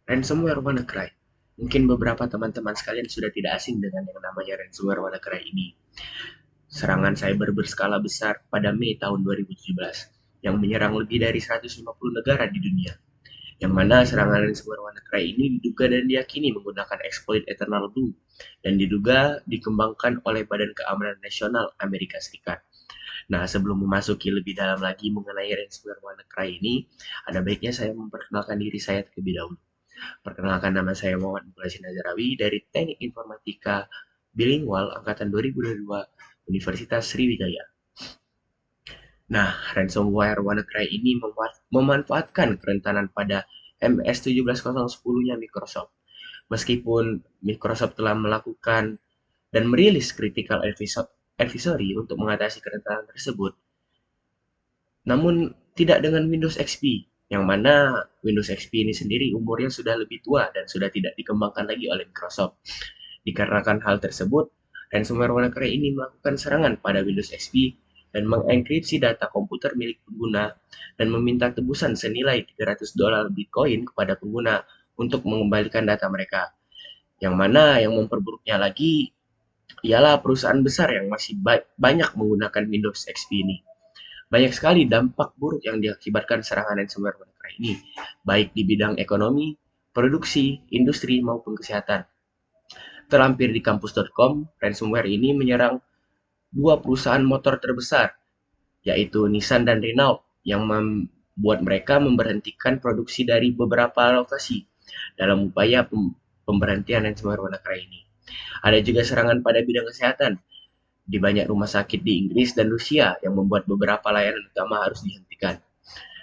Ransomware WannaCry. Mungkin beberapa teman-teman sekalian sudah tidak asing dengan yang namanya ransomware WannaCry ini. Serangan cyber berskala besar pada Mei tahun 2017 yang menyerang lebih dari 150 negara di dunia. Yang mana serangan ransomware WannaCry ini diduga dan diyakini menggunakan exploit Eternal Blue dan diduga dikembangkan oleh Badan Keamanan Nasional Amerika Serikat. Nah, sebelum memasuki lebih dalam lagi mengenai ransomware WannaCry ini, ada baiknya saya memperkenalkan diri saya terlebih dahulu. Perkenalkan, nama saya Muhammad Muklasih Nazarawi dari Teknik Informatika Bilingual Angkatan 2022 Universitas Sriwijaya. Nah, ransomware WannaCry ini memanfaatkan kerentanan pada MS-17010-nya Microsoft. Meskipun Microsoft telah melakukan dan merilis critical advisory untuk mengatasi kerentanan tersebut, namun tidak dengan Windows XP, yang mana Windows XP ini sendiri umurnya sudah lebih tua dan sudah tidak dikembangkan lagi oleh Microsoft. Dikarenakan hal tersebut, ransomware WannaCry ini melakukan serangan pada Windows XP dan mengenkripsi data komputer milik pengguna dan meminta tebusan senilai $300 Bitcoin kepada pengguna untuk mengembalikan data mereka. Yang mana yang memperburuknya lagi ialah perusahaan besar yang masih banyak menggunakan Windows XP ini. Banyak sekali dampak buruk yang diakibatkan serangan ransomware WannaCry ini, baik di bidang ekonomi, produksi, industri, maupun kesehatan. Terlampir di kampus.com, ransomware ini menyerang dua perusahaan motor terbesar, yaitu Nissan dan Renault, yang membuat mereka memberhentikan produksi dari beberapa lokasi dalam upaya pemberhentian ransomware WannaCry ini. Ada juga serangan pada bidang kesehatan, di banyak rumah sakit di Inggris dan Rusia yang membuat beberapa layanan utama harus dihentikan.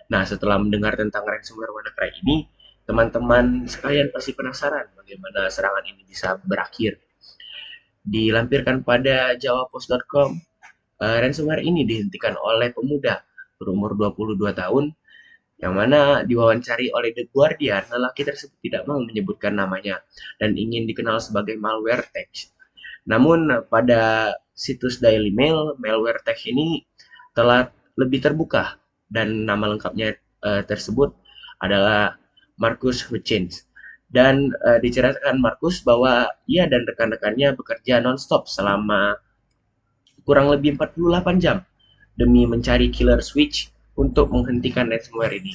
Nah, setelah mendengar tentang ransomware WannaCry ini, teman-teman sekalian pasti penasaran bagaimana serangan ini bisa berakhir. Dilampirkan pada jawapos.com, ransomware ini dihentikan oleh pemuda berumur 22 tahun yang mana diwawancari oleh The Guardian, lelaki tersebut tidak mau menyebutkan namanya dan ingin dikenal sebagai malware tech. Namun pada situs Daily Mail, malware tech ini telah lebih terbuka dan nama lengkapnya tersebut adalah Marcus Hutchins. Dan diceritakan Marcus bahwa ia dan rekan-rekannya bekerja non-stop selama kurang lebih 48 jam demi mencari killer switch untuk menghentikan ransomware ini.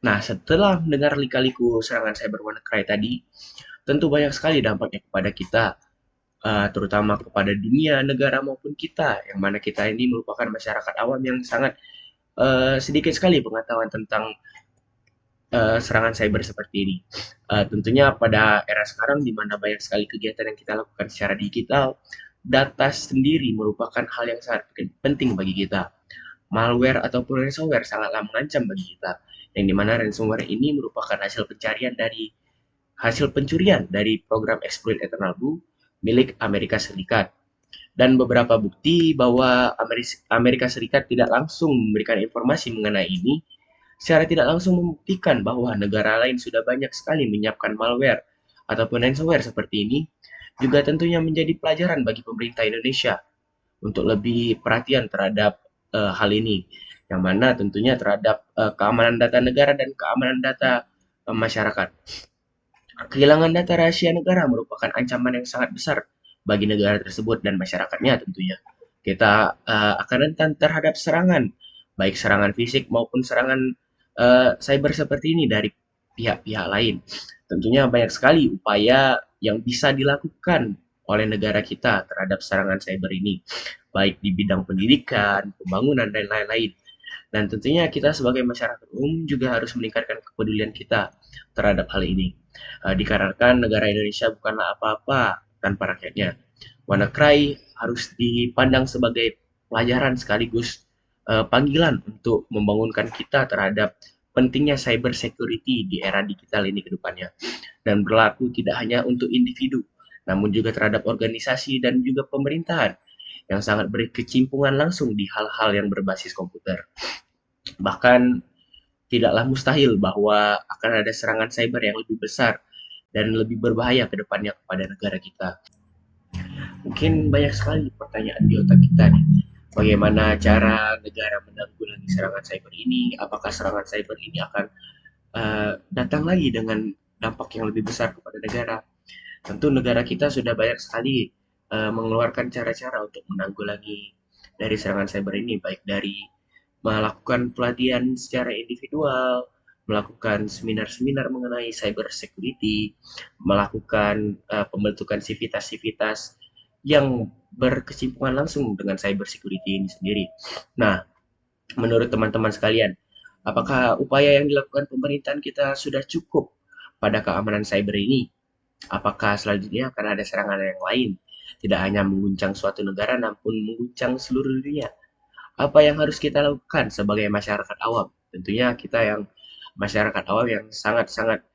Nah, setelah mendengar lika-liku serangan cyber WannaCry tadi, tentu banyak sekali dampaknya kepada kita, terutama kepada dunia, negara maupun kita, yang mana kita ini merupakan masyarakat awam yang sangat sedikit sekali pengetahuan tentang serangan cyber seperti ini. Tentunya pada era sekarang di mana banyak sekali kegiatan yang kita lakukan secara digital, data sendiri merupakan hal yang sangat penting bagi kita. Malware ataupun ransomware sangatlah mengancam bagi kita, yang dimana ransomware ini merupakan hasil pencurian dari program exploit Eternal Blue milik Amerika Serikat. Dan beberapa bukti bahwa Amerika Serikat tidak langsung memberikan informasi mengenai ini, secara tidak langsung membuktikan bahwa negara lain sudah banyak sekali menyiapkan malware ataupun ransomware seperti ini, juga tentunya menjadi pelajaran bagi pemerintah Indonesia untuk lebih perhatian terhadap hal ini, yang mana tentunya terhadap keamanan data negara dan keamanan data masyarakat. Kehilangan data rahasia negara merupakan ancaman yang sangat besar bagi negara tersebut dan masyarakatnya tentunya. Kita akan rentan terhadap serangan, baik serangan fisik maupun serangan cyber seperti ini dari pihak-pihak lain. Tentunya banyak sekali upaya yang bisa dilakukan oleh negara kita terhadap serangan cyber ini, baik di bidang pendidikan, pembangunan, dan lain-lain. Dan tentunya kita sebagai masyarakat umum juga harus meningkatkan kepedulian kita terhadap hal ini. Dikarenakan negara Indonesia bukanlah apa-apa tanpa rakyatnya. WannaCry harus dipandang sebagai pelajaran sekaligus panggilan untuk membangunkan kita terhadap pentingnya cyber security di era digital ini ke depannya. Dan berlaku tidak hanya untuk individu, namun juga terhadap organisasi dan juga pemerintahan yang sangat berkecimpungan langsung di hal-hal yang berbasis komputer. Bahkan tidaklah mustahil bahwa akan ada serangan cyber yang lebih besar dan lebih berbahaya ke depannya kepada negara kita. Mungkin banyak sekali pertanyaan di otak kita nih. Bagaimana cara negara menanggulangi serangan cyber ini? Apakah serangan cyber ini akan datang lagi dengan dampak yang lebih besar kepada negara. Tentu negara kita sudah banyak sekali mengeluarkan cara-cara untuk menanggulangi dari serangan cyber ini, baik dari melakukan pelatihan secara individual, melakukan seminar-seminar mengenai cyber security, melakukan pembentukan sivitas-sivitas yang berkesinambungan langsung dengan cyber security ini sendiri. Nah, menurut teman-teman sekalian, apakah upaya yang dilakukan pemerintahan kita sudah cukup pada keamanan cyber ini? Apakah selanjutnya akan ada serangan yang lain? Tidak hanya mengguncang suatu negara, namun mengguncang seluruh dunia. Apa yang harus kita lakukan sebagai masyarakat awam? Tentunya kita yang masyarakat awam yang sangat-sangat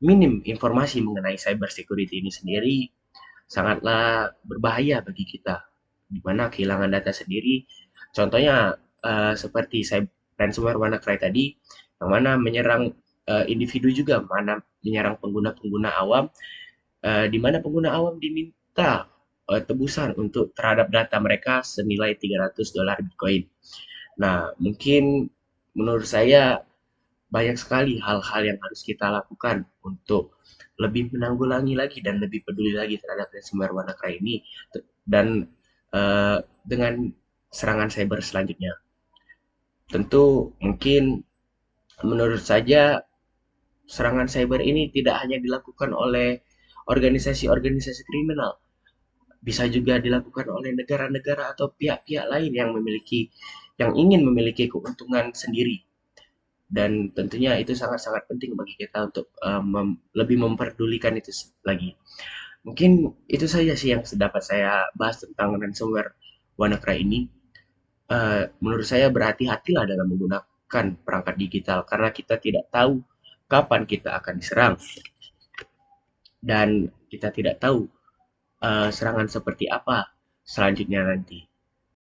minim informasi mengenai cyber security ini sendiri, sangatlah berbahaya bagi kita, di mana kehilangan data sendiri, contohnya seperti ransomware WannaCry tadi, yang mana menyerang individu juga, mana menyerang pengguna-pengguna awam, di mana pengguna awam diminta tebusan untuk terhadap data mereka senilai $300 Bitcoin. Nah, mungkin menurut saya banyak sekali hal-hal yang harus kita lakukan untuk lebih menanggulangi lagi dan lebih peduli lagi terhadap ransomware WannaCry ini dan dengan serangan cyber selanjutnya. Tentu mungkin menurut saya serangan cyber ini tidak hanya dilakukan oleh organisasi-organisasi kriminal, bisa juga dilakukan oleh negara-negara atau pihak-pihak lain yang ingin memiliki keuntungan sendiri. Dan tentunya itu sangat-sangat penting bagi kita untuk lebih memperdulikan itu lagi. Mungkin itu saja sih yang dapat saya bahas tentang ransomware WannaCry ini. Menurut saya berhati-hatilah dalam menggunakan perangkat digital karena kita tidak tahu kapan kita akan diserang dan kita tidak tahu serangan seperti apa selanjutnya nanti.